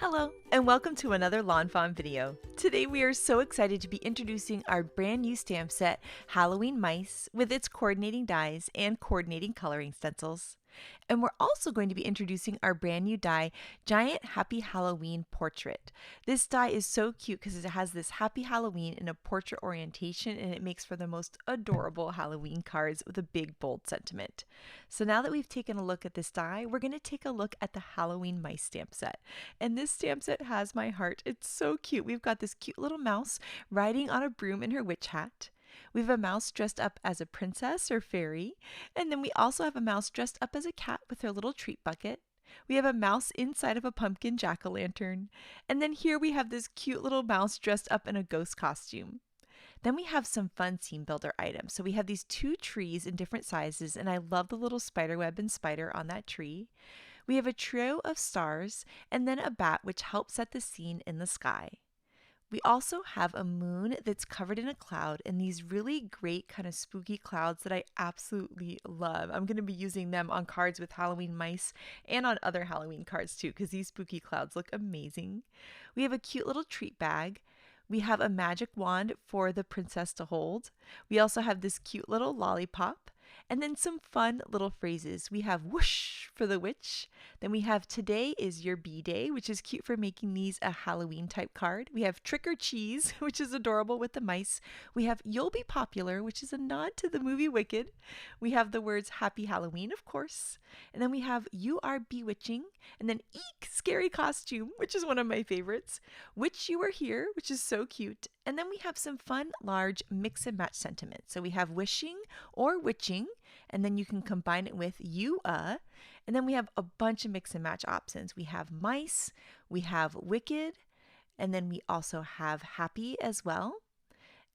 Hello, and welcome to another lawnfawn video. Today we are so excited to be introducing our brand new stamp set, Halloween Mice, with its coordinating dies and coordinating coloring stencils. And we're also going to be introducing our brand new die, Giant Happy Halloween Portrait. This die is so cute because it has this Happy Halloween in a portrait orientation, and it makes for the most adorable Halloween cards with a big, bold sentiment. So now that we've taken a look at this die, we're going to take a look at the Halloween Mice stamp set. And this stamp set has my heart. It's so cute. We've got this cute little mouse riding on a broom in her witch hat. We have a mouse dressed up as a princess or fairy, and then we also have a mouse dressed up as a cat with her little treat bucket. We have a mouse inside of a pumpkin jack-o'-lantern, and then here we have this cute little mouse dressed up in a ghost costume. Then we have some fun scene builder items. So we have these two trees in different sizes, and I love the little spider web and spider on that tree. We have a trio of stars, and then a bat which helps set the scene in the sky. We also have a moon that's covered in a cloud and these really great kind of spooky clouds that I absolutely love. I'm going to be using them on cards with Halloween mice and on other Halloween cards too, because these spooky clouds look amazing. We have a cute little treat bag. We have a magic wand for the princess to hold. We also have this cute little lollipop. And then some fun little phrases. We have whoosh for the witch. Then we have today is your B-day, which is cute for making these a Halloween type card. We have trick or cheese, which is adorable with the mice. We have you'll be popular, which is a nod to the movie Wicked. We have the words happy Halloween, of course. And then we have you are bewitching. And then eek, scary costume, which is one of my favorites. Witch you are here, which is so cute. And then we have some fun, large mix and match sentiments. So we have wishing or witching, and then you can combine it with you, and then we have a bunch of mix and match options. We have mice, we have wicked, and then we also have happy as well.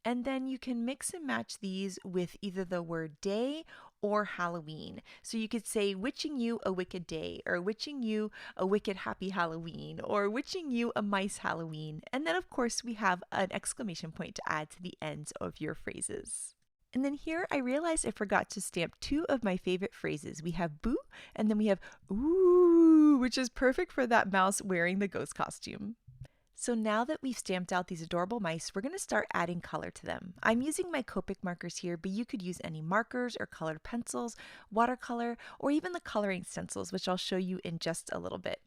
And then you can mix and match these with either the word day or Halloween. So you could say witching you a wicked day, or witching you a wicked happy Halloween, or witching you a mice Halloween. And then of course we have an exclamation point to add to the ends of your phrases. And then here I realized I forgot to stamp two of my favorite phrases. We have boo, and then we have ooh, which is perfect for that mouse wearing the ghost costume. So now that we've stamped out these adorable mice, we're going to start adding color to them. I'm using my Copic markers here, but you could use any markers or colored pencils, watercolor, or even the coloring stencils, which I'll show you in just a little bit.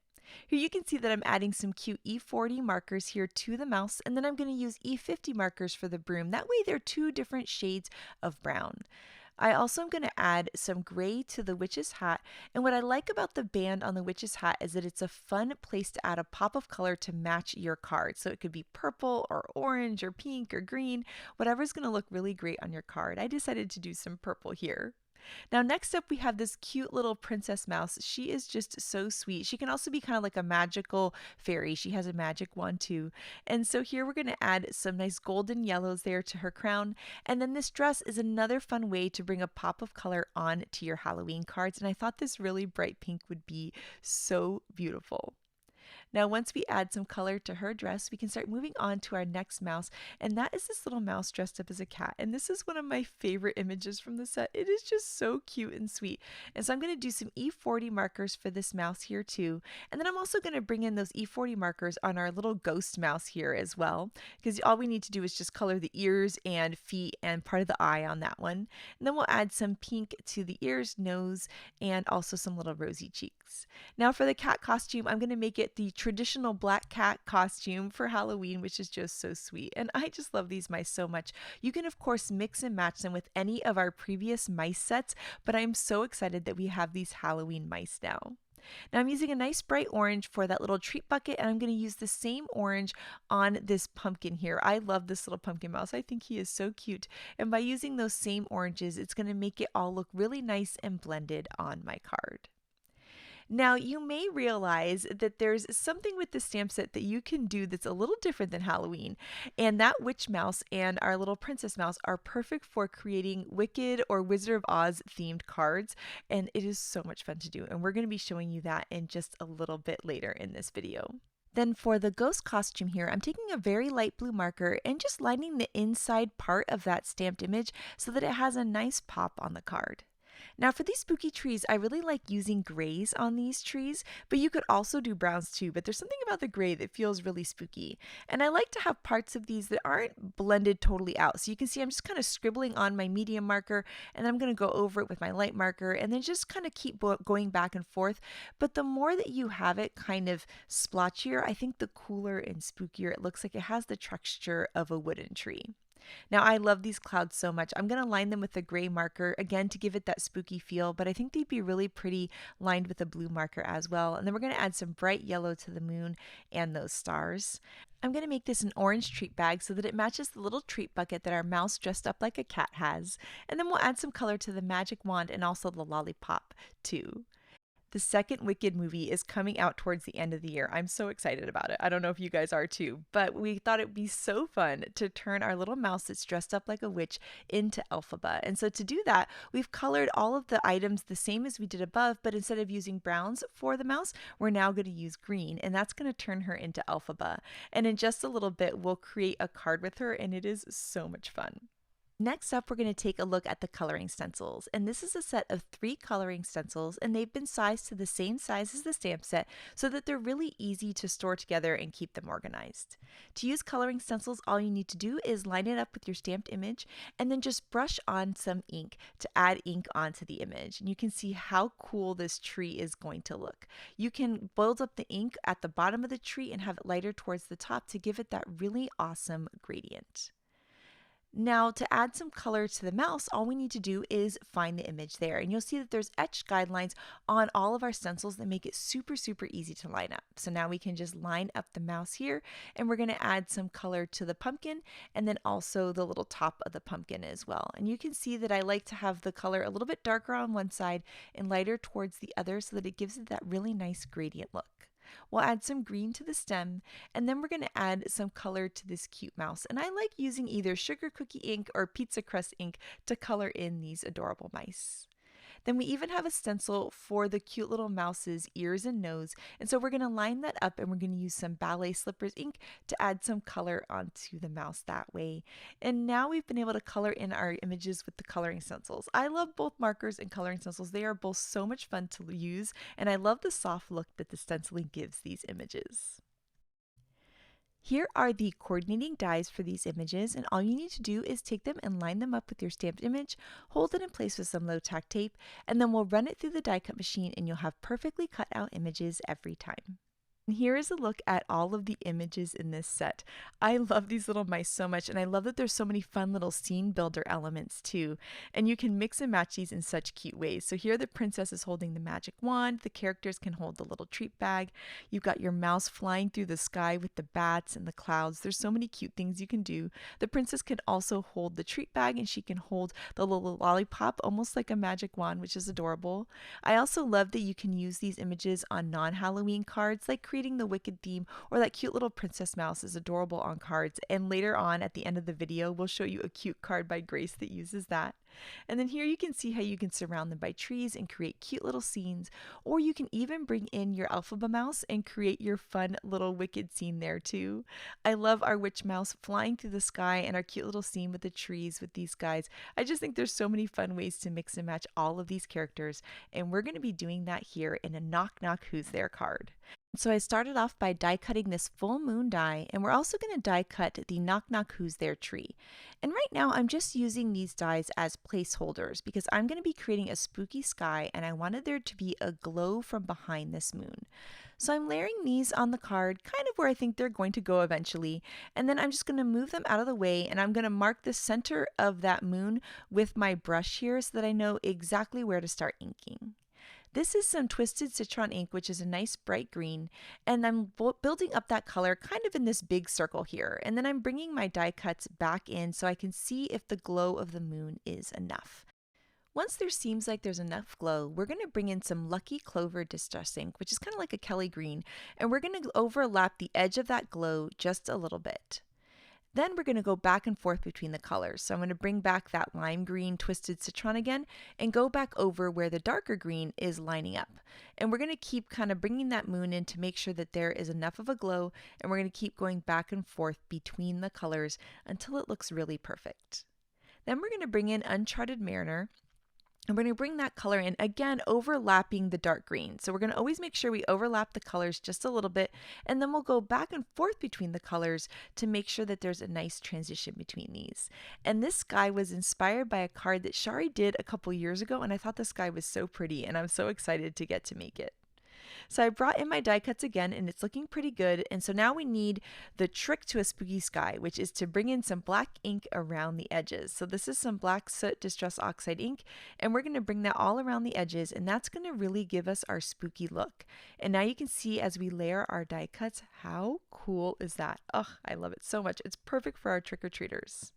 Here you can see that I'm adding some cute E40 markers here to the mouse, and then I'm going to use E50 markers for the broom. That way they're two different shades of brown. I also am going to add some gray to the witch's hat, and what I like about the band on the witch's hat is that it's a fun place to add a pop of color to match your card. So it could be purple or orange or pink or green, whatever's going to look really great on your card. I decided to do some purple here. Now next up we have this cute little princess mouse. She is just so sweet. She can also be kind of like a magical fairy. She has a magic wand too. And so here we're going to add some nice golden yellows there to her crown. And then this dress is another fun way to bring a pop of color on to your Halloween cards. And I thought this really bright pink would be so beautiful. Now once we add some color to her dress, we can start moving on to our next mouse, and that is this little mouse dressed up as a cat. And this is one of my favorite images from the set. It is just so cute and sweet. And so I'm going to do some E40 markers for this mouse here too. And then I'm also going to bring in those E40 markers on our little ghost mouse here as well, because all we need to do is just color the ears and feet and part of the eye on that one. And then we'll add some pink to the ears, nose, and also some little rosy cheeks. Now for the cat costume, I'm going to make it the traditional black cat costume for Halloween, which is just so sweet. And I just love these mice so much. You can of course mix and match them with any of our previous mice sets, but I'm so excited that we have these Halloween mice now. Now I'm using a nice bright orange for that little treat bucket, and I'm going to use the same orange on this pumpkin here. I love this little pumpkin mouse. I think he is so cute. And by using those same oranges, it's going to make it all look really nice and blended on my card. Now, you may realize that there's something with the stamp set that you can do that's a little different than Halloween. And that witch mouse and our little princess mouse are perfect for creating Wicked or Wizard of Oz themed cards. And it is so much fun to do. And we're going to be showing you that in just a little bit later in this video. Then for the ghost costume here, I'm taking a very light blue marker and just lining the inside part of that stamped image so that it has a nice pop on the card. Now for these spooky trees, I really like using grays on these trees, but you could also do browns too, but there's something about the gray that feels really spooky. And I like to have parts of these that aren't blended totally out. So you can see I'm just kind of scribbling on my medium marker, and I'm going to go over it with my light marker and then just kind of keep going back and forth. But the more that you have it kind of splotchier, I think the cooler and spookier it looks. Like it has the texture of a wooden tree. Now, I love these clouds so much. I'm going to line them with a gray marker, again, to give it that spooky feel, but I think they'd be really pretty lined with a blue marker as well. And then we're going to add some bright yellow to the moon and those stars. I'm going to make this an orange treat bag so that it matches the little treat bucket that our mouse dressed up like a cat has. And then we'll add some color to the magic wand and also the lollipop, too. The second Wicked movie is coming out towards the end of the year. I'm so excited about it. I don't know if you guys are too, but we thought it'd be so fun to turn our little mouse that's dressed up like a witch into Elphaba. And so to do that, we've colored all of the items the same as we did above, but instead of using browns for the mouse, we're now going to use green, and that's going to turn her into Elphaba. And in just a little bit, we'll create a card with her, and it is so much fun. Next up, we're going to take a look at the coloring stencils, and this is a set of 3 coloring stencils, and they've been sized to the same size as the stamp set so that they're really easy to store together and keep them organized. To use coloring stencils, all you need to do is line it up with your stamped image and then just brush on some ink to add ink onto the image. And you can see how cool this tree is going to look. You can build up the ink at the bottom of the tree and have it lighter towards the top to give it that really awesome gradient. Now, to add some color to the mouse, all we need to do is find the image there. And you'll see that there's etched guidelines on all of our stencils that make it super, super easy to line up. So now we can just line up the mouse here, and we're going to add some color to the pumpkin and then also the little top of the pumpkin as well. And you can see that I like to have the color a little bit darker on one side and lighter towards the other so that it gives it that really nice gradient look. We'll add some green to the stem, and then we're going to add some color to this cute mouse. And I like using either sugar cookie ink or pizza crust ink to color in these adorable mice. Then we even have a stencil for the cute little mouse's ears and nose, and so we're going to line that up and we're going to use some Ballet Slippers ink to add some color onto the mouse that way. And now we've been able to color in our images with the coloring stencils. I love both markers and coloring stencils. They are both so much fun to use, and I love the soft look that the stenciling gives these images. Here are the coordinating dies for these images, and all you need to do is take them and line them up with your stamped image, hold it in place with some low tack tape, and then we'll run it through the die cut machine and you'll have perfectly cut out images every time. And here is a look at all of the images in this set. I love these little mice so much, and I love that there's so many fun little scene builder elements too. And you can mix and match these in such cute ways. So here the princess is holding the magic wand, the characters can hold the little treat bag, you've got your mouse flying through the sky with the bats and the clouds. There's so many cute things you can do. The princess can also hold the treat bag, and she can hold the little lollipop almost like a magic wand, which is adorable. I also love that you can use these images on non-Halloween cards, like creating the Wicked theme, or that cute little princess mouse is adorable on cards. And later on at the end of the video, we'll show you a cute card by Grace that uses that. And then here you can see how you can surround them by trees and create cute little scenes, or you can even bring in your Elphaba mouse and create your fun little Wicked scene there too. I love our witch mouse flying through the sky and our cute little scene with the trees with these guys. I just think there's so many fun ways to mix and match all of these characters, and we're going to be doing that here in a Knock Knock Who's There card. So I started off by die cutting this full moon die, and we're also going to die cut the Knock Knock Who's There tree. And right now I'm just using these dies as placeholders because I'm going to be creating a spooky sky, and I wanted there to be a glow from behind this moon. So I'm layering these on the card kind of where I think they're going to go eventually, and then I'm just going to move them out of the way, and I'm going to mark the center of that moon with my brush here so that I know exactly where to start inking. This is some Twisted Citron ink, which is a nice bright green, and I'm building up that color kind of in this big circle here. And then I'm bringing my die cuts back in so I can see if the glow of the moon is enough. Once there seems like there's enough glow, we're going to bring in some Lucky Clover Distress ink, which is kind of like a Kelly green, and we're going to overlap the edge of that glow just a little bit. Then we're going to go back and forth between the colors. So I'm going to bring back that lime green Twisted Citron again and go back over where the darker green is lining up. And we're going to keep kind of bringing that moon in to make sure that there is enough of a glow, and we're going to keep going back and forth between the colors until it looks really perfect. Then we're going to bring in Uncharted Mariner, And we're going to bring that color in, again, overlapping the dark green. So we're going to always make sure we overlap the colors just a little bit, and then we'll go back and forth between the colors to make sure that there's a nice transition between these. And this sky was inspired by a card that Shari did a couple years ago, and I thought the sky was so pretty, and I'm so excited to get to make it. So I brought in my die cuts again, and it's looking pretty good. And so now we need the trick to a spooky sky, which is to bring in some black ink around the edges. So this is some black soot distress oxide ink, and we're going to bring that all around the edges, and that's going to really give us our spooky look. And now you can see as we layer our die cuts, how cool is that? Oh, I love it so much. It's perfect for our trick-or-treaters.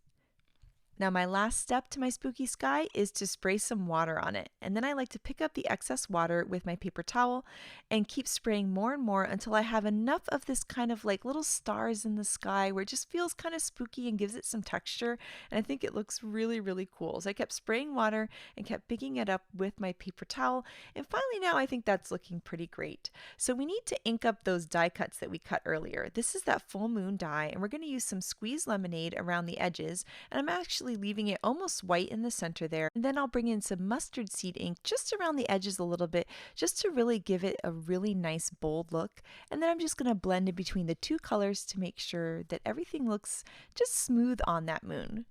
Now my last step to my spooky sky is to spray some water on it, and then I like to pick up the excess water with my paper towel and keep spraying more and more until I have enough of this kind of like little stars in the sky where it just feels kind of spooky and gives it some texture, and I think it looks really, really cool. So I kept spraying water and kept picking it up with my paper towel, and finally now I think that's looking pretty great. So we need to ink up those die cuts that we cut earlier. This is that full moon die, and we're going to use some squeezed lemonade around the edges, and I'm actually leaving it almost white in the center there. And then I'll bring in some mustard seed ink just around the edges a little bit, just to really give it a really nice bold look. And then I'm just going to blend in between the two colors to make sure that everything looks just smooth on that moon.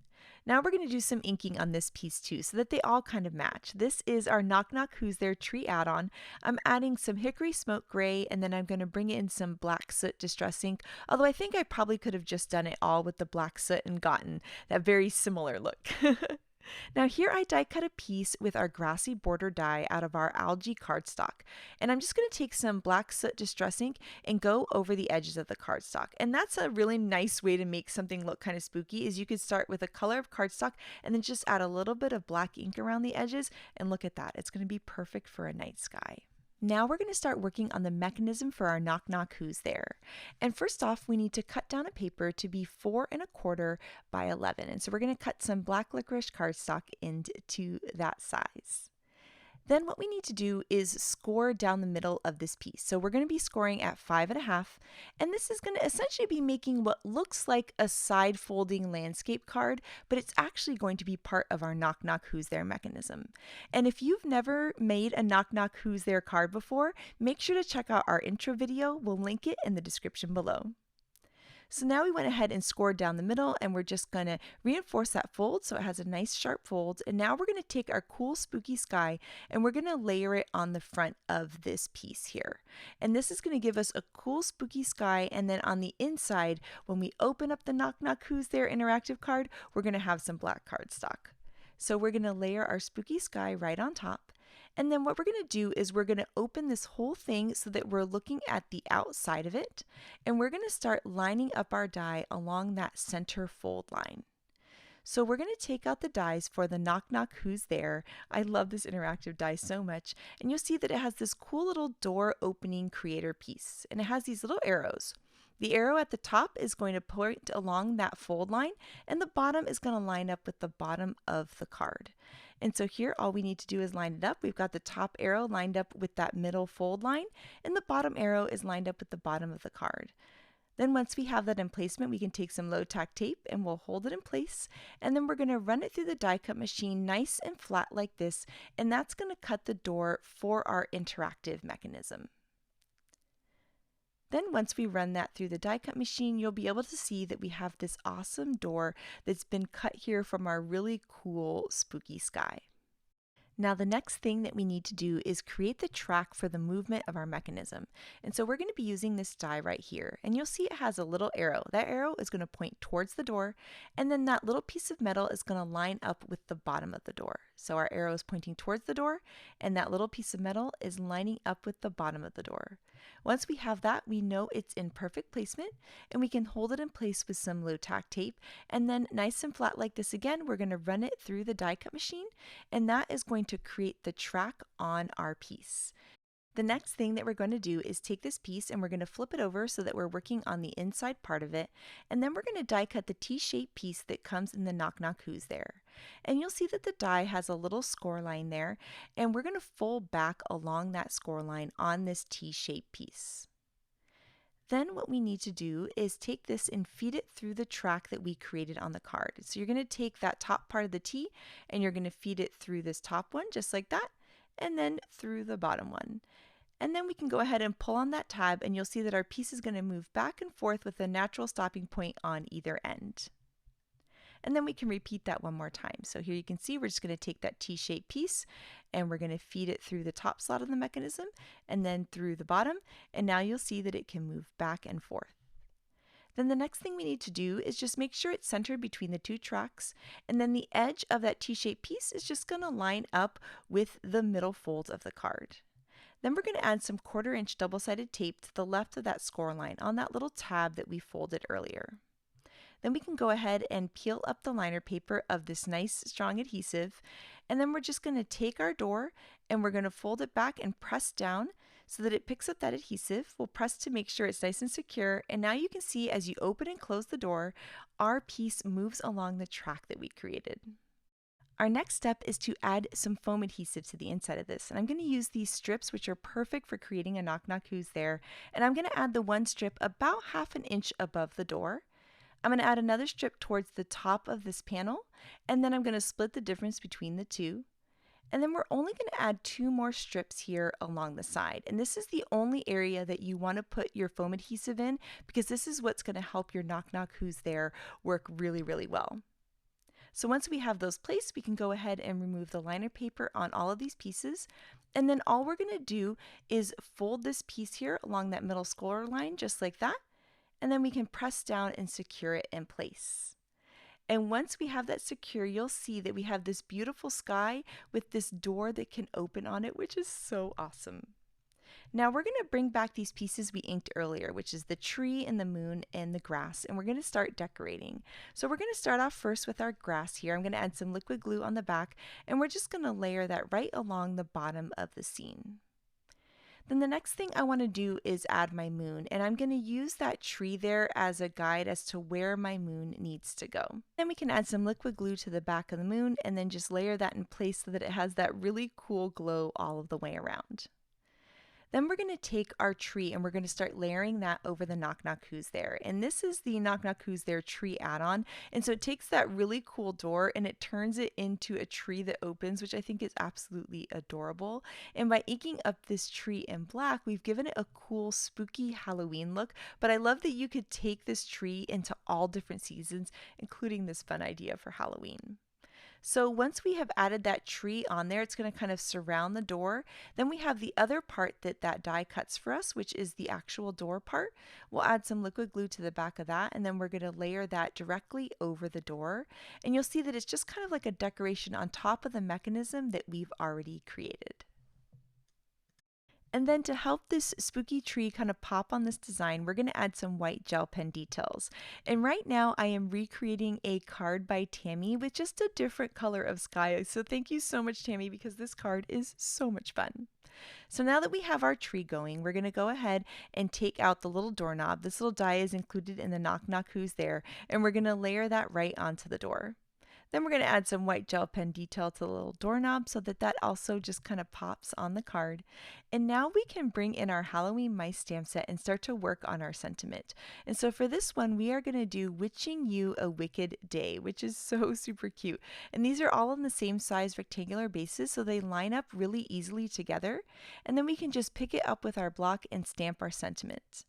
Now we're going to do some inking on this piece too, so that they all kind of match. This is our Knock Knock Who's There tree add-on. I'm adding some hickory smoke gray, and then I'm going to bring in some black soot distress ink, although I think I probably could have just done it all with the black soot and gotten that very similar look. Now here I die cut a piece with our Grassy border die out of our algae cardstock, and I'm just going to take some black soot distress ink and go over the edges of the cardstock. And that's a really nice way to make something look kind of spooky, is you could start with a color of cardstock and then just add a little bit of black ink around the edges, and look at that, it's going to be perfect for a night sky. Now we're going to start working on the mechanism for our Knock Knock Who's There. And first off, we need to cut down a paper to be 4 1/4 by 11. And so we're going to cut some black licorice cardstock into that size. Then what we need to do is score down the middle of this piece. So we're going to be scoring at 5 1/2, and this is going to essentially be making what looks like a side folding landscape card, but it's actually going to be part of our Knock Knock Who's There mechanism. And if you've never made a Knock Knock Who's There card before, make sure to check out our intro video. We'll link it in the description below. So now we went ahead and scored down the middle, and we're just going to reinforce that fold so it has a nice sharp fold. And now we're going to take our cool spooky sky and we're going to layer it on the front of this piece here. And this is going to give us a cool spooky sky, and then on the inside, when we open up the Knock Knock Who's There interactive card, we're going to have some black cardstock. So we're going to layer our spooky sky right on top. And then what we're going to do is we're going to open this whole thing so that we're looking at the outside of it, and we're going to start lining up our die along that center fold line. So we're going to take out the dies for the Knock Knock Who's There. I love this interactive die so much, and you'll see that it has this cool little door opening creator piece, and it has these little arrows. The arrow at the top is going to point along that fold line, and the bottom is going to line up with the bottom of the card. And so here all we need to do is line it up. We've got the top arrow lined up with that middle fold line, and the bottom arrow is lined up with the bottom of the card. Then once we have that in placement, we can take some low tack tape and we'll hold it in place, and then we're going to run it through the die cut machine nice and flat like this, and that's going to cut the door for our interactive mechanism. Then once we run that through the die cut machine, you'll be able to see that we have this awesome door that's been cut here from our really cool spooky sky. Now the next thing that we need to do is create the track for the movement of our mechanism. And so we're going to be using this die right here, and you'll see it has a little arrow. That arrow is going to point towards the door, and then that little piece of metal is going to line up with the bottom of the door. So our arrow is pointing towards the door, and that little piece of metal is lining up with the bottom of the door. Once we have that, we know it's in perfect placement, and we can hold it in place with some low tack tape, and then nice and flat like this again, we're going to run it through the die cut machine, and that is going to create the track on our piece. The next thing that we're going to do is take this piece and we're going to flip it over so that we're working on the inside part of it, and then we're going to die cut the T-shaped piece that comes in the Knock Knock Who's There. And you'll see that the die has a little score line there, and we're going to fold back along that score line on this T-shaped piece. Then what we need to do is take this and feed it through the track that we created on the card. So you're going to take that top part of the T and you're going to feed it through this top one just like that, and then through the bottom one. And then we can go ahead and pull on that tab and you'll see that our piece is going to move back and forth with a natural stopping point on either end. And then we can repeat that one more time. So here you can see we're just going to take that T-shaped piece and we're going to feed it through the top slot of the mechanism and then through the bottom, and now you'll see that it can move back and forth. Then the next thing we need to do is just make sure it's centered between the two tracks, and then the edge of that T-shaped piece is just going to line up with the middle folds of the card. Then we're going to add some 1/4-inch double-sided tape to the left of that score line on that little tab that we folded earlier. Then we can go ahead and peel up the liner paper of this nice strong adhesive, and then we're just going to take our door and we're going to fold it back and press down so that it picks up that adhesive. We'll press to make sure it's nice and secure, and now you can see as you open and close the door, our piece moves along the track that we created. Our next step is to add some foam adhesive to the inside of this, and I'm going to use these strips which are perfect for creating a knock knock who's there, and I'm going to add the one strip about 1/2 inch above the door. I'm going to add another strip towards the top of this panel, and then I'm going to split the difference between the two. And then we're only going to add 2 more strips here along the side, and this is the only area that you want to put your foam adhesive in because this is what's going to help your knock knock who's there work really, really well. So once we have those placed, we can go ahead and remove the liner paper on all of these pieces. And then all we're going to do is fold this piece here along that middle score line just like that. And then we can press down and secure it in place. And once we have that secure, you'll see that we have this beautiful sky with this door that can open on it, which is so awesome. Now we're going to bring back these pieces we inked earlier, which is the tree and the moon and the grass, and we're going to start decorating. So we're going to start off first with our grass here. I'm going to add some liquid glue on the back, and we're just going to layer that right along the bottom of the scene. Then the next thing I want to do is add my moon, and I'm going to use that tree there as a guide as to where my moon needs to go. Then we can add some liquid glue to the back of the moon and then just layer that in place so that it has that really cool glow all of the way around. Then we're going to take our tree and we're going to start layering that over the Knock Knock Who's There. And this is the Knock Knock Who's There tree add-on. And so it takes that really cool door and it turns it into a tree that opens, which I think is absolutely adorable. And by inking up this tree in black, we've given it a cool spooky Halloween look. But I love that you could take this tree into all different seasons, including this fun idea for Halloween. So once we have added that tree on there, it's going to kind of surround the door. Then we have the other part that die cuts for us, which is the actual door part. We'll add some liquid glue to the back of that, and then we're going to layer that directly over the door. And you'll see that it's just kind of like a decoration on top of the mechanism that we've already created. And then to help this spooky tree kind of pop on this design, we're going to add some white gel pen details. And right now I am recreating a card by Tammy with just a different color of sky. So thank you so much, Tammy, because this card is so much fun. So now that we have our tree going, we're going to go ahead and take out the little doorknob. This little die is included in the Knock Knock Who's There, and we're going to layer that right onto the door. Then we're going to add some white gel pen detail to the little doorknob so that also just kind of pops on the card. And now we can bring in our Halloween mice stamp set and start to work on our sentiment. And so for this one, we are going to do Witching You a Wicked Day, which is so super cute. And these are all on the same size rectangular bases, so they line up really easily together. And then we can just pick it up with our block and stamp our sentiment.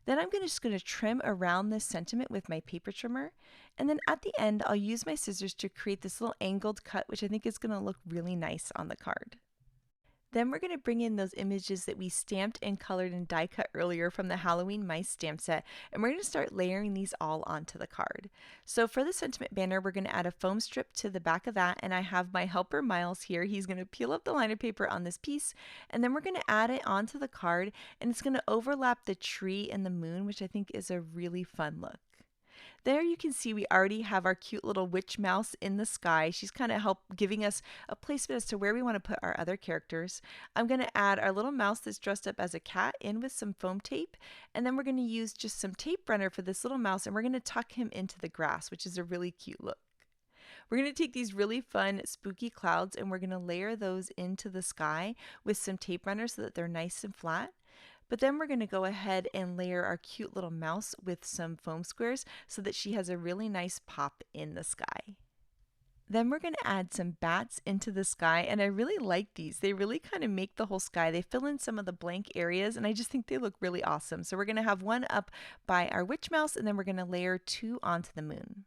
Then I'm just going to trim around this sentiment with my paper trimmer. And then at the end, I'll use my scissors to create this little angled cut, which I think is going to look really nice on the card. Then we're going to bring in those images that we stamped and colored and die cut earlier from the Halloween mice stamp set, and we're going to start layering these all onto the card. So for the sentiment banner, we're going to add a foam strip to the back of that, and I have my helper Miles here. He's going to peel up the liner paper on this piece, and then we're going to add it onto the card, and it's going to overlap the tree and the moon, which I think is a really fun look. There you can see we already have our cute little witch mouse in the sky. She's kind of giving us a placement as to where we want to put our other characters. I'm going to add our little mouse that's dressed up as a cat in with some foam tape, and then we're going to use just some tape runner for this little mouse, and we're going to tuck him into the grass, which is a really cute look. We're going to take these really fun spooky clouds and we're going to layer those into the sky with some tape runner so that they're nice and flat. But then we're going to go ahead and layer our cute little mouse with some foam squares so that she has a really nice pop in the sky. Then we're going to add some bats into the sky, and I really like these. They really kind of make the whole sky. They fill in some of the blank areas, and I just think they look really awesome. So we're going to have one up by our witch mouse, and then we're going to layer two onto the moon.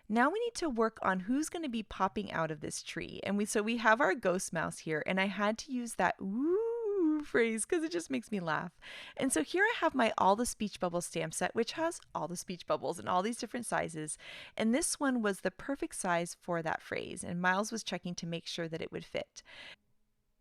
Now we need to work on who's going to be popping out of this tree. And we have our ghost mouse here, and I had to use that ooh phrase because it just makes me laugh. And so here I have my All the Speech Bubbles stamp set, which has all the speech bubbles in all these different sizes. And this one was the perfect size for that phrase, and Miles was checking to make sure that it would fit.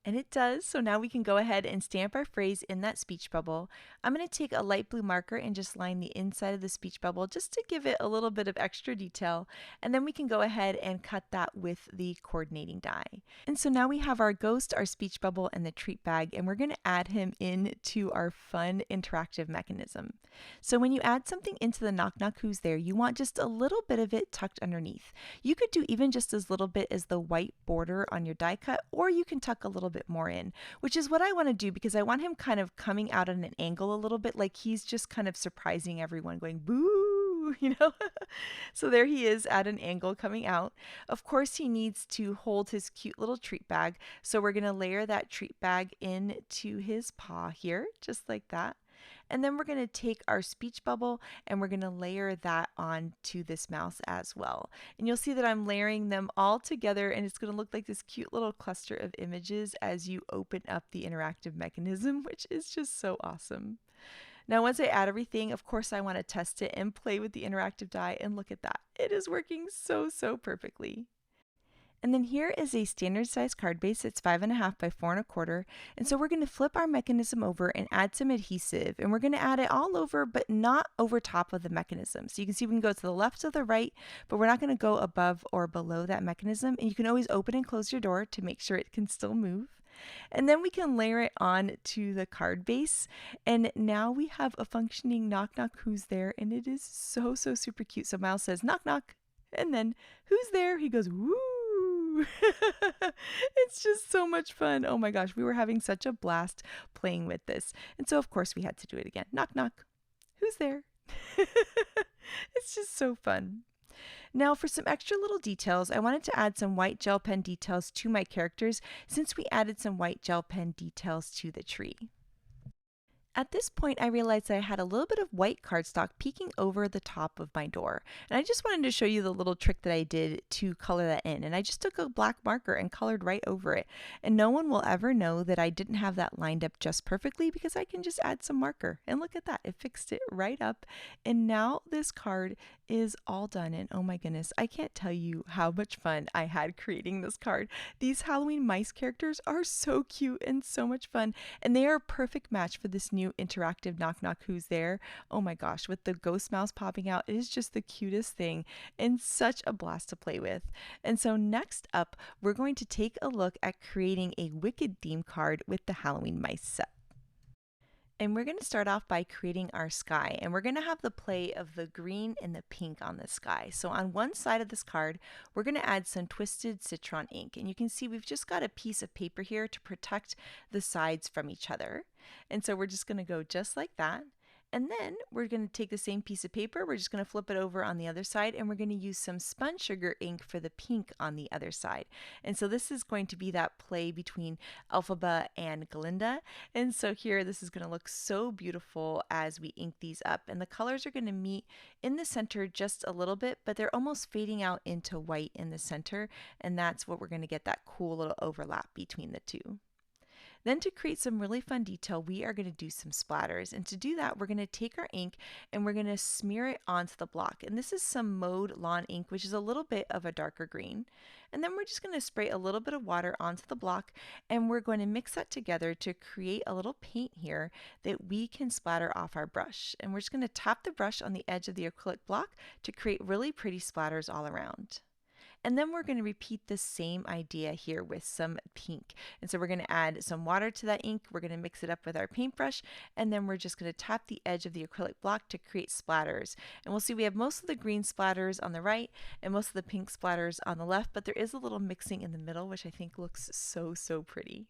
And it does, so now we can go ahead and stamp our phrase in that speech bubble. I'm going to take a light blue marker and just line the inside of the speech bubble just to give it a little bit of extra detail. And then we can go ahead and cut that with the coordinating die. And so now we have our ghost, our speech bubble, and the treat bag, and we're going to add him into our fun interactive mechanism. So when you add something into the Knock Knock Who's There, you want just a little bit of it tucked underneath. You could do even just as little bit as the white border on your die cut, or you can tuck a little bit more in, which is what I want to do because I want him kind of coming out at an angle a little bit, like he's just kind of surprising everyone, going boo, you know. So there he is at an angle coming out. Of course, he needs to hold his cute little treat bag, so we're going to layer that treat bag into his paw here, just like that. And then we're going to take our speech bubble and we're going to layer that onto this mouse as well. And you'll see that I'm layering them all together, and it's going to look like this cute little cluster of images as you open up the interactive mechanism, which is just so awesome. Now once I add everything, of course I want to test it and play with the interactive die, and look at that. It is working so perfectly. And then here is a standard size card base. It's 5.5 by 4.25. And so we're going to flip our mechanism over and add some adhesive. And we're going to add it all over, but not over top of the mechanism. So you can see we can go to the left or the right, but we're not going to go above or below that mechanism. And you can always open and close your door to make sure it can still move. And then we can layer it on to the card base. And now we have a functioning Knock Knock Who's There. And it is so super cute. So Miles says, knock knock. And then who's there? He goes, woo. It's just so much fun. Oh my gosh, we were having such a blast playing with this. And so of course we had to do it again. Knock knock. Who's there? It's just so fun. Now for some extra little details, I wanted to add some white gel pen details to my characters since we added some white gel pen details to the tree. At this point, I realized I had a little bit of white cardstock peeking over the top of my door. And I just wanted to show you the little trick that I did to color that in. And I just took a black marker and colored right over it. And no one will ever know that I didn't have that lined up just perfectly because I can just add some marker. And look at that, it fixed it right up. And now this card is all done. And oh my goodness, I can't tell you how much fun I had creating this card. These Halloween mice characters are so cute and so much fun. And they are a perfect match for this new interactive Knock Knock Who's There. Oh my gosh, with the ghost mouse popping out, it is just the cutest thing and such a blast to play with. And so next up, we're going to take a look at creating a Wicked theme card with the Halloween mice set. And we're going to start off by creating our sky, and we're going to have the play of the green and the pink on the sky. So on one side of this card, we're going to add some twisted citron ink, and you can see we've just got a piece of paper here to protect the sides from each other. And so we're just going to go just like that. And then we're going to take the same piece of paper, we're just going to flip it over on the other side, and we're going to use some spun sugar ink for the pink on the other side. And so this is going to be that play between Elphaba and Glinda. And so here, this is going to look so beautiful as we ink these up. And the colors are going to meet in the center just a little bit, but they're almost fading out into white in the center. And that's what we're going to get, that cool little overlap between the two. Then to create some really fun detail, we are going to do some splatters. And to do that, we're going to take our ink and we're going to smear it onto the block. And this is some Mode Lawn ink, which is a little bit of a darker green. And then we're just going to spray a little bit of water onto the block, and we're going to mix that together to create a little paint here that we can splatter off our brush. And we're just going to tap the brush on the edge of the acrylic block to create really pretty splatters all around. And then we're going to repeat the same idea here with some pink. And so we're going to add some water to that ink. We're going to mix it up with our paintbrush, and then we're just going to tap the edge of the acrylic block to create splatters. And we'll see we have most of the green splatters on the right and most of the pink splatters on the left, but there is a little mixing in the middle, which I think looks so pretty.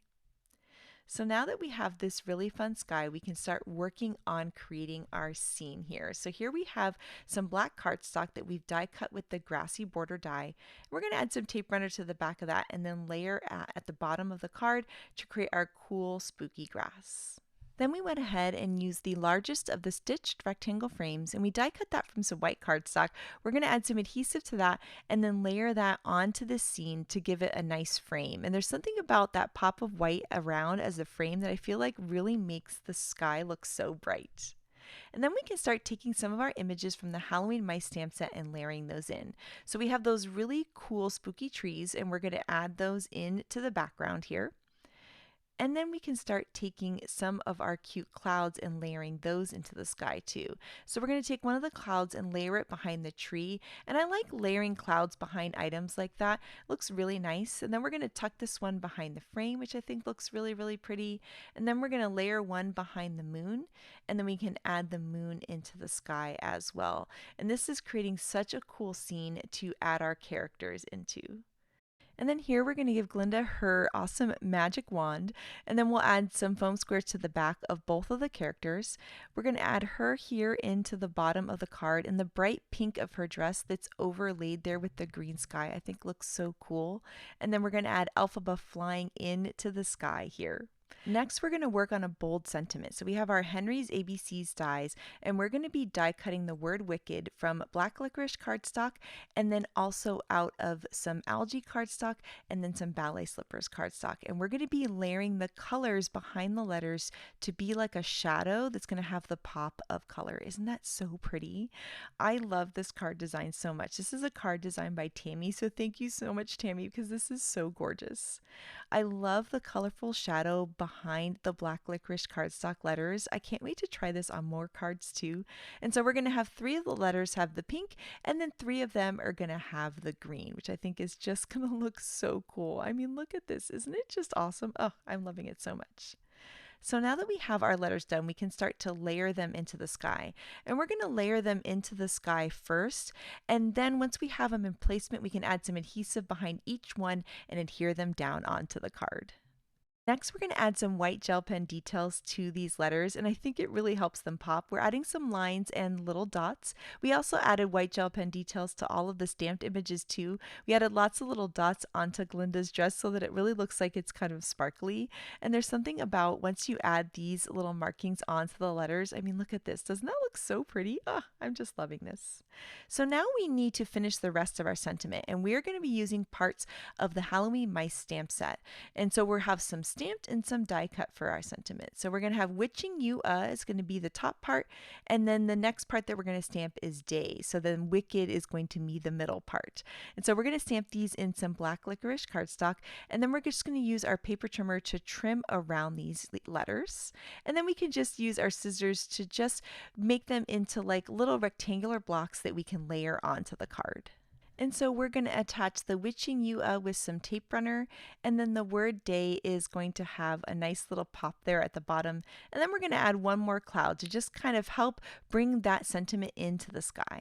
So now that we have this really fun sky, we can start working on creating our scene here. So here we have some black cardstock that we've die cut with the Grassy border die. We're going to add some tape runner to the back of that and then layer at the bottom of the card to create our cool spooky grass. Then we went ahead and used the largest of the stitched rectangle frames and we die cut that from some white cardstock. We're going to add some adhesive to that and then layer that onto the scene to give it a nice frame. And there's something about that pop of white around as a frame that I feel like really makes the sky look so bright. And then we can start taking some of our images from the Halloween mice stamp set and layering those in. So we have those really cool spooky trees and we're going to add those into the background here. And then we can start taking some of our cute clouds and layering those into the sky too. So we're going to take one of the clouds and layer it behind the tree. And I like layering clouds behind items like that. It looks really nice. And then we're going to tuck this one behind the frame, which I think looks really, really pretty. And then we're going to layer one behind the moon. And then we can add the moon into the sky as well. And this is creating such a cool scene to add our characters into. And then here we're going to give Glinda her awesome magic wand, and then we'll add some foam squares to the back of both of the characters. We're going to add her here into the bottom of the card, and the bright pink of her dress that's overlaid there with the green sky I think looks so cool. And then we're going to add Elphaba flying into the sky here. Next, we're going to work on a bold sentiment. So we have our Henry's ABCs dies, and we're going to be die cutting the word wicked from black licorice cardstock, and then also out of some algae cardstock, and then some Ballet Slippers cardstock. And we're going to be layering the colors behind the letters to be like a shadow that's going to have the pop of color. Isn't that so pretty? I love this card design so much. This is a card designed by Tammy, so thank you so much, Tammy, because this is so gorgeous. I love the colorful shadow behind the black licorice cardstock letters. I can't wait to try this on more cards too. And so we're going to have 3 of the letters have the pink, and then 3 of them are going to have the green, which I think is just going to look so cool. I mean, look at this. Isn't it just awesome? Oh, I'm loving it so much. So now that we have our letters done, we can start to layer them into the sky. And we're going to layer them into the sky first. And then once we have them in placement, we can add some adhesive behind each one and adhere them down onto the card. Next, we're going to add some white gel pen details to these letters, and I think it really helps them pop. We're adding some lines and little dots. We also added white gel pen details to all of the stamped images too. We added lots of little dots onto Glinda's dress so that it really looks like it's kind of sparkly. And there's something about once you add these little markings onto the letters, I mean, look at this. Doesn't that look so pretty? Oh, I'm just loving this. So now we need to finish the rest of our sentiment, and we're going to be using parts of the Halloween mice stamp set. And so we'll have some stamped and some die cut for our sentiment. So we're going to have witching you is going to be the top part, and then the next part that we're going to stamp is day. So then wicked is going to be the middle part. And so we're going to stamp these in some black licorice cardstock, and then we're just going to use our paper trimmer to trim around these letters. And then we can just use our scissors to just make them into like little rectangular blocks that we can layer onto the card. And so we're going to attach the witching you with some tape runner, and then the word day is going to have a nice little pop there at the bottom. And then we're going to add one more cloud to just kind of help bring that sentiment into the sky.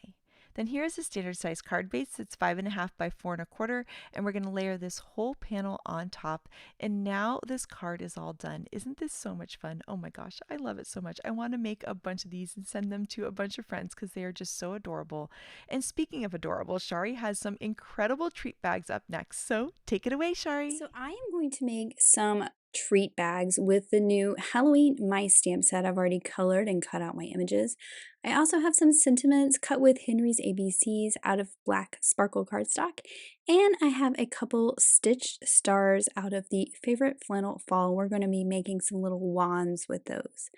Then here's a standard size card base. It's 5.5 by 4.25, and we're going to layer this whole panel on top. And now this card is all done. Isn't this so much fun? Oh my gosh, I love it so much. I want to make a bunch of these and send them to a bunch of friends because they are just so adorable. And speaking of adorable, Shari has some incredible treat bags up next. So take it away, Shari. So I am going to make some treat bags with the new Halloween mice stamp set. I've already colored and cut out my images. I also have some sentiments cut with Henry's ABCs out of black sparkle cardstock, and I have a couple stitched stars out of the favorite flannel fall. We're going to be making some little wands with those.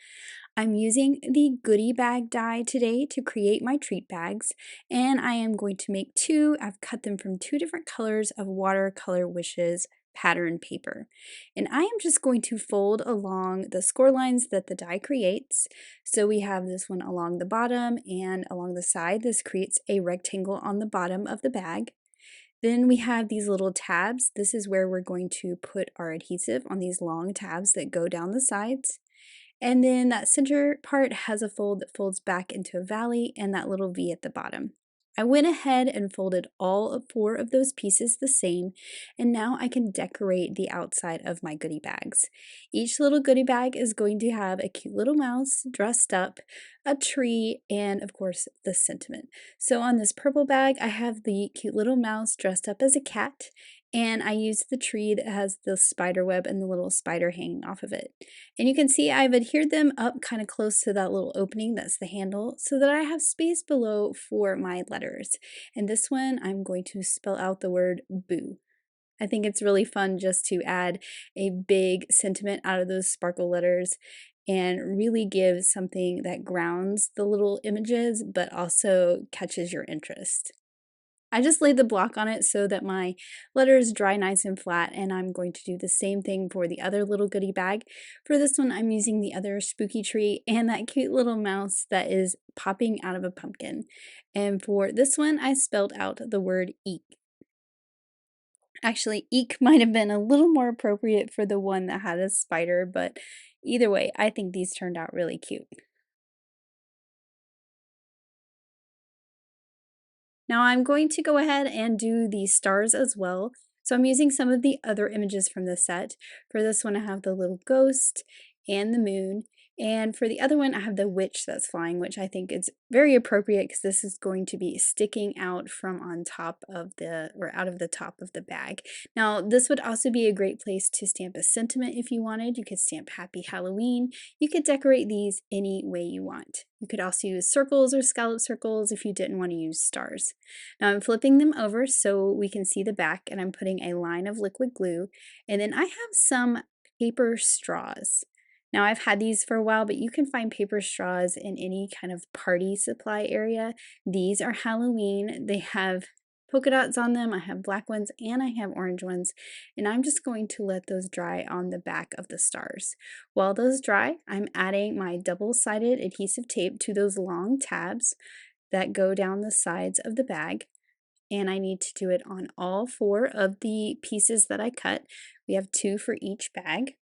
I'm using the Goodie Bag die today to create my treat bags, and I am going to make 2. I've cut them from 2 different colors of Watercolor Wishes pattern paper. And I am just going to fold along the score lines that the die creates. So we have this one along the bottom and along the side. This creates a rectangle on the bottom of the bag. Then we have these little tabs. This is where we're going to put our adhesive on these long tabs that go down the sides. And then that center part has a fold that folds back into a valley and that little V at the bottom. I went ahead and folded all of 4 of those pieces the same, and now I can decorate the outside of my goodie bags. Each little goodie bag is going to have a cute little mouse dressed up, a tree, and of course the sentiment. So on this purple bag, I have the cute little mouse dressed up as a cat, and I used the tree that has the spider web and the little spider hanging off of it. And you can see I've adhered them up kind of close to that little opening that's the handle so that I have space below for my letters. And this one I'm going to spell out the word boo. I think it's really fun just to add a big sentiment out of those sparkle letters and really give something that grounds the little images but also catches your interest. I just laid the block on it so that my letters dry nice and flat, and I'm going to do the same thing for the other little goodie bag. For this one, I'm using the other spooky tree and that cute little mouse that is popping out of a pumpkin. And for this one, I spelled out the word eek. Actually, eek might have been a little more appropriate for the one that had a spider, but either way, I think these turned out really cute. Now I'm going to go ahead and do the stars as well. So I'm using some of the other images from the set. For this one, I have the little ghost and the moon. And for the other one, I have the witch that's flying, which I think is very appropriate because this is going to be sticking out from on top of or out of the top of the bag. Now, this would also be a great place to stamp a sentiment if you wanted. You could stamp Happy Halloween. You could decorate these any way you want. You could also use circles or scallop circles if you didn't want to use stars. Now I'm flipping them over so we can see the back, and I'm putting a line of liquid glue, and then I have some paper straws. Now I've had these for a while, but you can find paper straws in any kind of party supply area. These are Halloween. They have polka dots on them. I have black ones and I have orange ones, and I'm just going to let those dry on the back of the stars. While those dry, I'm adding my double-sided adhesive tape to those long tabs that go down the sides of the bag, and I need to do it on all 4 of the pieces that I cut. We have 2 for each bag.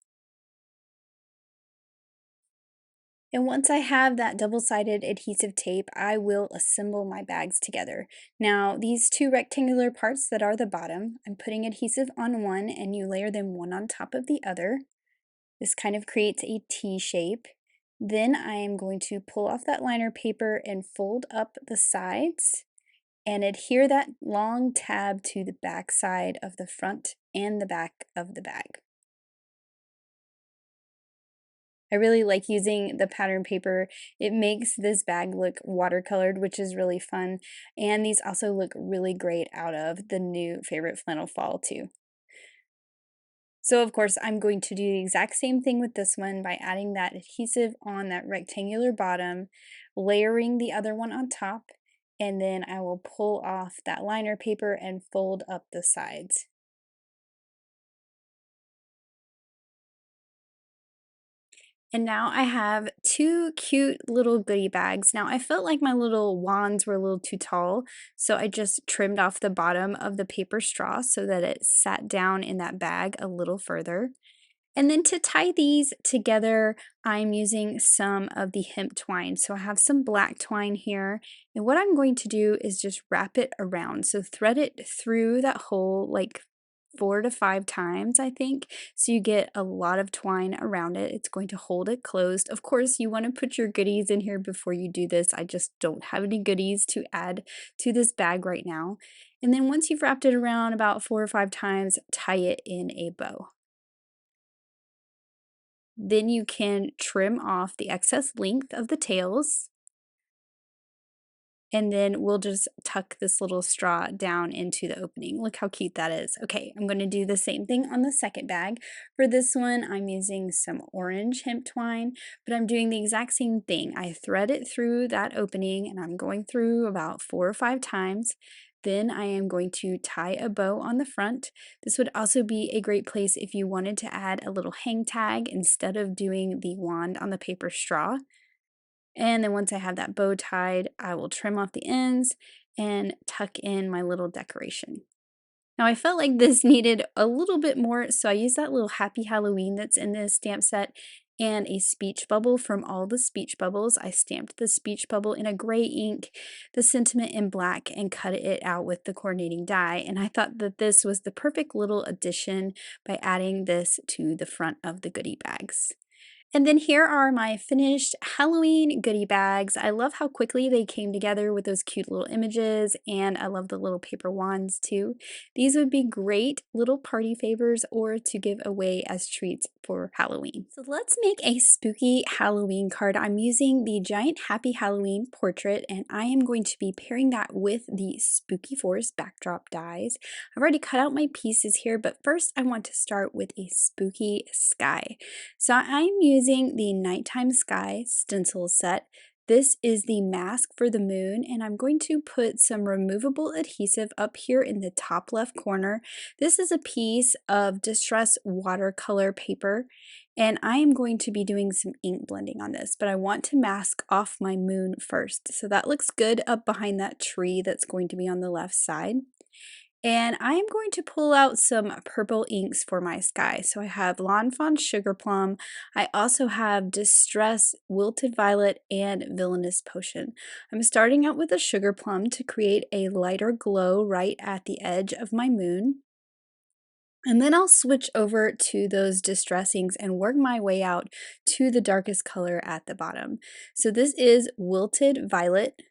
And once I have that double-sided adhesive tape, I will assemble my bags together. Now, these 2 rectangular parts that are the bottom, I'm putting adhesive on one and you layer them one on top of the other. This kind of creates a T shape. Then I am going to pull off that liner paper and fold up the sides and adhere that long tab to the back side of the front and the back of the bag. I really like using the pattern paper. It makes this bag look watercolored, which is really fun. And these also look really great out of the new favorite flannel fall too. So of course, I'm going to do the exact same thing with this one by adding that adhesive on that rectangular bottom, layering the other one on top, and then I will pull off that liner paper and fold up the sides. And now I have 2 cute little goodie bags. Now I felt like my little wands were a little too tall, so I just trimmed off the bottom of the paper straw so that it sat down in that bag a little further. And then to tie these together, I'm using some of the hemp twine. So I have some black twine here, and what I'm going to do is just wrap it around. So thread it through that hole like 4 to 5 times, I think, so you get a lot of twine around it. It's going to hold it closed. Of course, you want to put your goodies in here before you do this. I just don't have any goodies to add to this bag right now. And then once you've wrapped it around about 4 or 5 times, tie it in a bow. Then you can trim off the excess length of the tails, and then we'll just tuck this little straw down into the opening. Look how cute that is. Okay, I'm going to do the same thing on the second bag. For this one, I'm using some orange hemp twine, but I'm doing the exact same thing. I thread it through that opening, and I'm going through about 4 or 5 times. Then I am going to tie a bow on the front. This would also be a great place if you wanted to add a little hang tag instead of doing the wand on the paper straw. And then once I have that bow tied, I will trim off the ends and tuck in my little decoration. Now I felt like this needed a little bit more, so I used that little Happy Halloween that's in this stamp set, and a speech bubble. From all the speech bubbles, I stamped the speech bubble in a gray ink, the sentiment in black, and cut it out with the coordinating die. And I thought that this was the perfect little addition by adding this to the front of the goodie bags. And then here are my finished Halloween goodie bags. I love how quickly they came together with those cute little images, and I love the little paper wands too. These would be great little party favors or to give away as treats for Halloween. So let's make a spooky Halloween card. I'm using the Giant Happy Halloween portrait, and I am going to be pairing that with the Spooky Forest backdrop dies. I've already cut out my pieces here, but first I want to start with a spooky sky. So I'm using the Nighttime Sky stencil set. This is the mask for the moon, and I'm going to put some removable adhesive up here in the top left corner. This is a piece of distress watercolor paper, and I am going to be doing some ink blending on this, but I want to mask off my moon first. So that looks good up behind that tree that's going to be on the left side. And I am going to pull out some purple inks for my sky. So I have lawnfawn Sugarplum. I also have Distress Wilted Violet and Villainous Potion. I'm starting out with a Sugarplum to create a lighter glow right at the edge of my moon. And then I'll switch over to those distress inks and work my way out to the darkest color at the bottom. So this is Wilted Violet.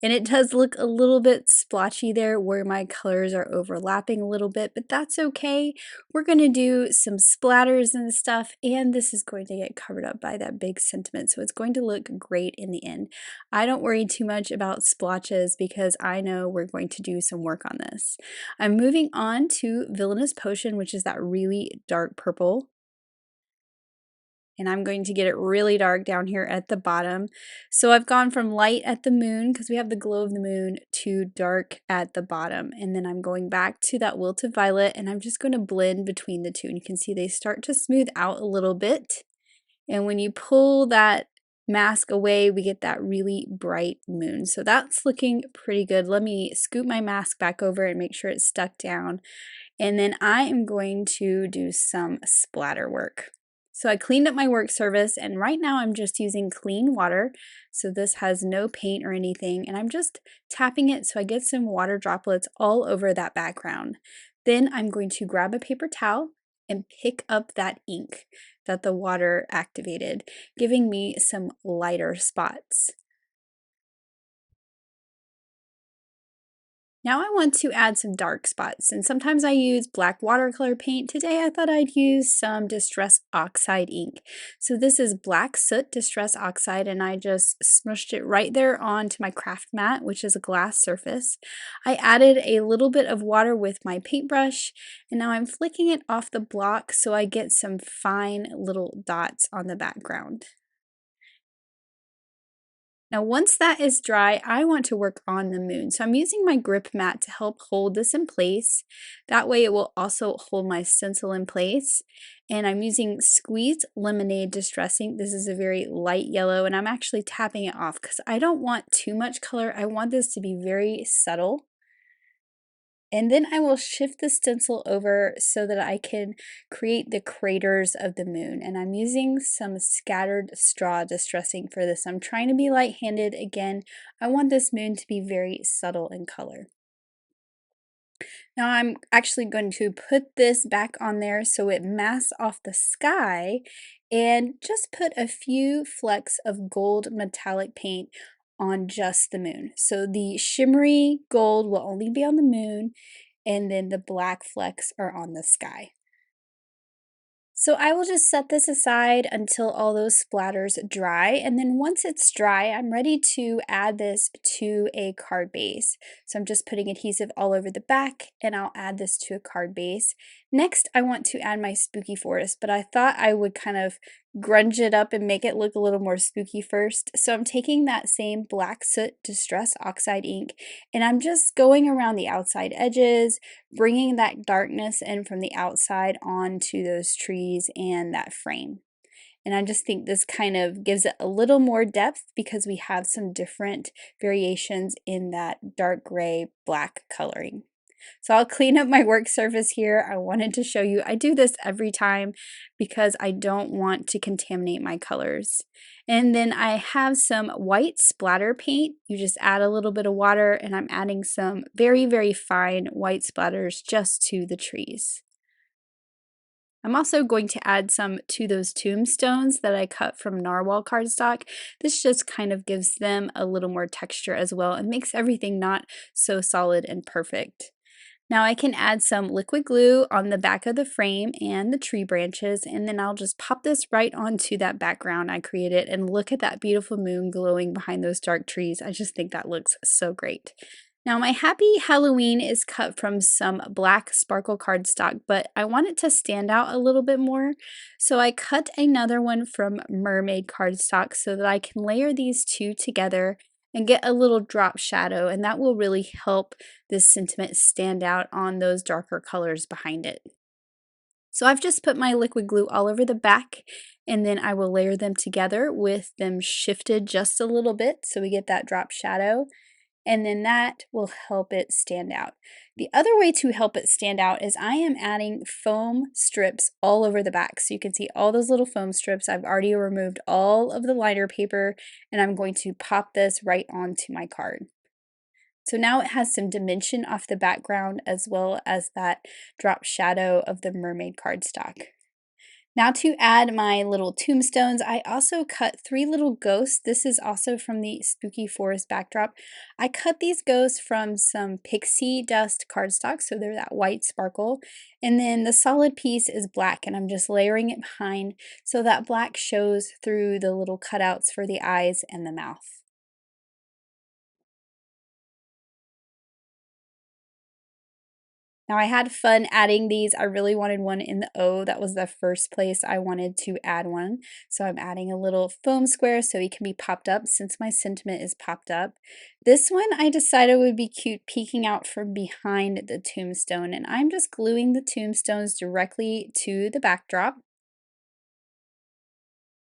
And it does look a little bit splotchy there where my colors are overlapping a little bit, but that's okay. We're going to do some splatters and stuff, and this is going to get covered up by that big sentiment, so it's going to look great in the end. I don't worry too much about splotches because I know we're going to do some work on this. I'm moving on to Villainous Potion, which is that really dark purple. And I'm going to get it really dark down here at the bottom. So I've gone from light at the moon, because we have the glow of the moon, to dark at the bottom. And then I'm going back to that Wilted Violet, and I'm just going to blend between the two. And you can see they start to smooth out a little bit. And when you pull that mask away, we get that really bright moon. So that's looking pretty good. Let me scoop my mask back over and make sure it's stuck down. And then I am going to do some splatter work. So I cleaned up my work surface, and right now I'm just using clean water. So this has no paint or anything, and I'm just tapping it so I get some water droplets all over that background. Then I'm going to grab a paper towel and pick up that ink that the water activated, giving me some lighter spots. Now I want to add some dark spots, and sometimes I use black watercolor paint. Today I thought I'd use some Distress Oxide ink. So this is Black Soot Distress Oxide, and I just smushed it right there onto my craft mat, which is a glass surface. I added a little bit of water with my paintbrush, and now I'm flicking it off the block so I get some fine little dots on the background. Now, once that is dry, I want to work on the moon. So I'm using my grip mat to help hold this in place. That way it will also hold my stencil in place. And I'm using Squeezed Lemonade Distress Ink. This is a very light yellow, and I'm actually tapping it off because I don't want too much color. I want this to be very subtle. And then I will shift the stencil over so that I can create the craters of the moon. And I'm using some scattered straw distressing for this. I'm trying to be light-handed. Again, I want this moon to be very subtle in color. Now I'm actually going to put this back on there so it masks off the sky, and just put a few flecks of gold metallic paint on just the moon. So the shimmery gold will only be on the moon, and then the black flecks are on the sky. So I will just set this aside until all those splatters dry, and then once it's dry, I'm ready to add this to a card base. So I'm just putting adhesive all over the back, and I'll add this to a card base. Next, I want to add my spooky forest, but I thought I would kind of grunge it up and make it look a little more spooky first. So I'm taking that same Black Soot Distress Oxide ink, and I'm just going around the outside edges, bringing that darkness in from the outside onto those trees and that frame. And I just think this kind of gives it a little more depth because we have some different variations in that dark gray black coloring. So I'll clean up my work surface here. I wanted to show you, I do this every time because I don't want to contaminate my colors. And then I have some white splatter paint. You just add a little bit of water, and I'm adding some very, very fine white splatters just to the trees. I'm also going to add some to those tombstones that I cut from narwhal cardstock. This just kind of gives them a little more texture as well and makes everything not so solid and perfect. Now I can add some liquid glue on the back of the frame and the tree branches, and then I'll just pop this right onto that background I created, and look at that beautiful moon glowing behind those dark trees. I just think that looks so great. Now my Happy Halloween is cut from some black sparkle cardstock, but I want it to stand out a little bit more. So I cut another one from mermaid cardstock so that I can layer these two together and get a little drop shadow, and that will really help this sentiment stand out on those darker colors behind it. So I've just put my liquid glue all over the back, and then I will layer them together with them shifted just a little bit so we get that drop shadow, and then that will help it stand out. The other way to help it stand out is I am adding foam strips all over the back. So you can see all those little foam strips. I've already removed all of the liner paper, and I'm going to pop this right onto my card. So now it has some dimension off the background as well as that drop shadow of the mermaid cardstock. Now to add my little tombstones, I also cut 3 little ghosts. This is also from the Spooky Forest backdrop. I cut these ghosts from some pixie dust cardstock, so they're that white sparkle. And then the solid piece is black, and I'm just layering it behind so that black shows through the little cutouts for the eyes and the mouth. Now I had fun adding these. I really wanted one in the O. That was the first place I wanted to add one. So I'm adding a little foam square so it can be popped up since my sentiment is popped up. This one I decided would be cute peeking out from behind the tombstone, and I'm just gluing the tombstones directly to the backdrop.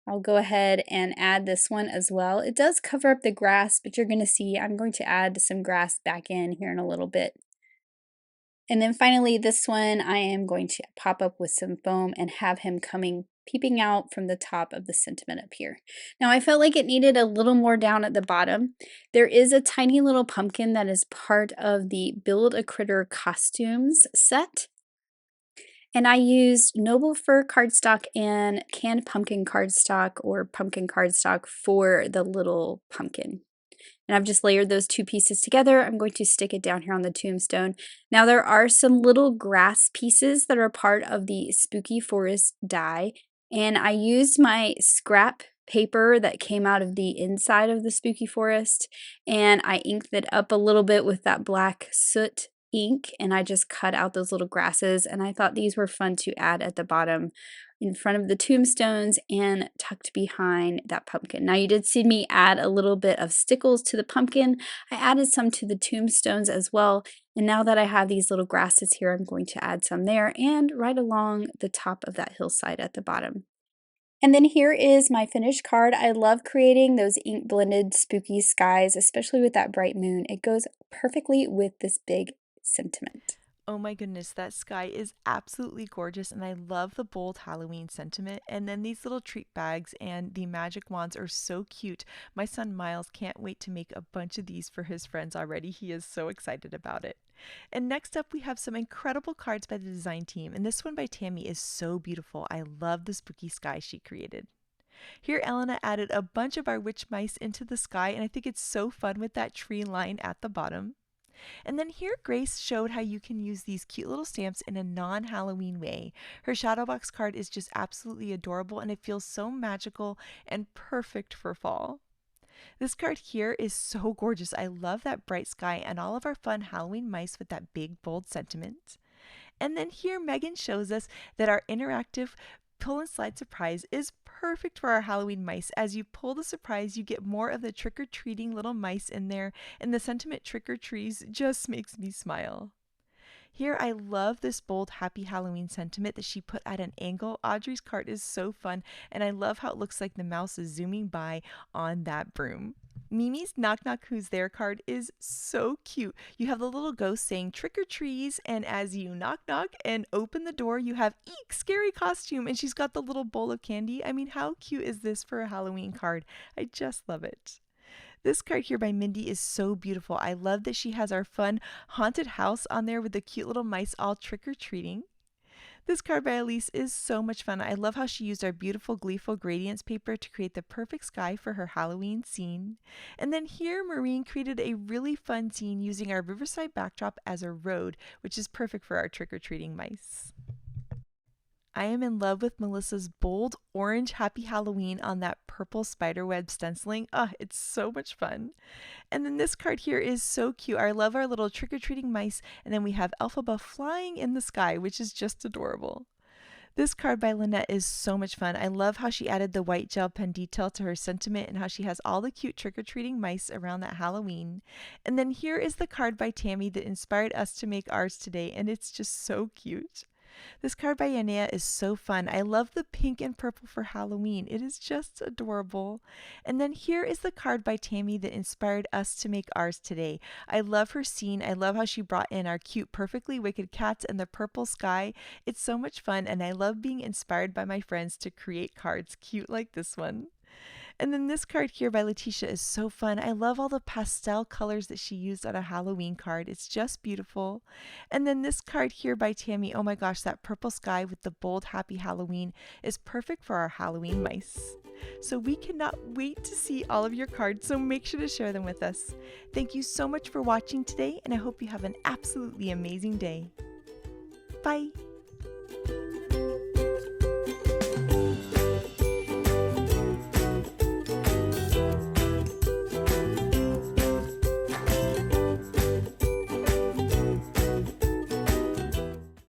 I'll go ahead and add this one as well. It does cover up the grass, but you're going to see I'm going to add some grass back in here in a little bit. And then finally, this one, I am going to pop up with some foam and have him peeping out from the top of the sentiment up here. Now, I felt like it needed a little more down at the bottom. There is a tiny little pumpkin that is part of the Build a Critter Costumes set. And I used Noble Fir Cardstock and canned pumpkin cardstock or pumpkin cardstock for the little pumpkin. And I've just layered those two pieces together. I'm going to stick it down here on the tombstone. Now there are some little grass pieces that are part of the Spooky Forest die, and I used my scrap paper that came out of the inside of the Spooky Forest, and I inked it up a little bit with that black soot ink, and I just cut out those little grasses, and I thought these were fun to add at the bottom in front of the tombstones and tucked behind that pumpkin. Now you did see me add a little bit of stickles to the pumpkin. I added some to the tombstones as well. And now that I have these little grasses here, I'm going to add some there and right along the top of that hillside at the bottom. And then here is my finished card. I love creating those ink blended spooky skies, especially with that bright moon. It goes perfectly with this big sentiment. Oh my goodness, that sky is absolutely gorgeous, and I love the bold Halloween sentiment. And then these little treat bags and the magic wands are so cute. My son Miles can't wait to make a bunch of these for his friends already. He is so excited about it. And next up, we have some incredible cards by the design team, and this one by Tammy is so beautiful. I love the spooky sky she created. Here, Elena added a bunch of our witch mice into the sky, and I think it's so fun with that tree line at the bottom. And then here Grace showed how you can use these cute little stamps in a non-Halloween way. Her shadow box card is just absolutely adorable, and it feels so magical and perfect for fall. This card here is so gorgeous. I love that bright sky and all of our fun Halloween mice with that big bold sentiment. And then here Megan shows us that our interactive pull and slide surprise is perfect for our Halloween mice. As you pull the surprise, you get more of the trick-or-treating little mice in there, and the sentiment trick or trees just makes me smile. Here, I love this bold happy Halloween sentiment that she put at an angle. Audrey's card is so fun, and I love how it looks like the mouse is zooming by on that broom. Mimi's Knock Knock Who's There card is so cute. You have the little ghost saying trick or trees, and as you knock knock and open the door, you have eek, scary costume, and she's got the little bowl of candy. I mean, how cute is this for a Halloween card? I just love it. This card here by Mindy is so beautiful. I love that she has our fun haunted house on there with the cute little mice all trick-or-treating. This card by Elise is so much fun. I love how she used our beautiful Gleeful Gradients paper to create the perfect sky for her Halloween scene. And then here, Maureen created a really fun scene using our riverside backdrop as a road, which is perfect for our trick-or-treating mice. I am in love with Melissa's bold orange Happy Halloween on that purple spiderweb stenciling. It's so much fun. And then this card here is so cute. I love our little trick-or-treating mice, and then we have Elphaba flying in the sky, which is just adorable. This card by Lynette is so much fun. I love how she added the white gel pen detail to her sentiment and how she has all the cute trick-or-treating mice around that Halloween. And then here is the card by Tammy that inspired us to make ours today, and it's just so cute. This card by Yanea is so fun. I love the pink and purple for Halloween. It is just adorable. And then here is the card by Tammy that inspired us to make ours today. I love her scene. I love how she brought in our cute Perfectly Wicked cats and the purple sky. It's so much fun, and I love being inspired by my friends to create cards cute like this one. And then this card here by Letitia is so fun. I love all the pastel colors that she used on a Halloween card. It's just beautiful. And then this card here by Tammy, oh my gosh, that purple sky with the bold Happy Halloween is perfect for our Halloween mice. So we cannot wait to see all of your cards, so make sure to share them with us. Thank you so much for watching today, and I hope you have an absolutely amazing day. Bye!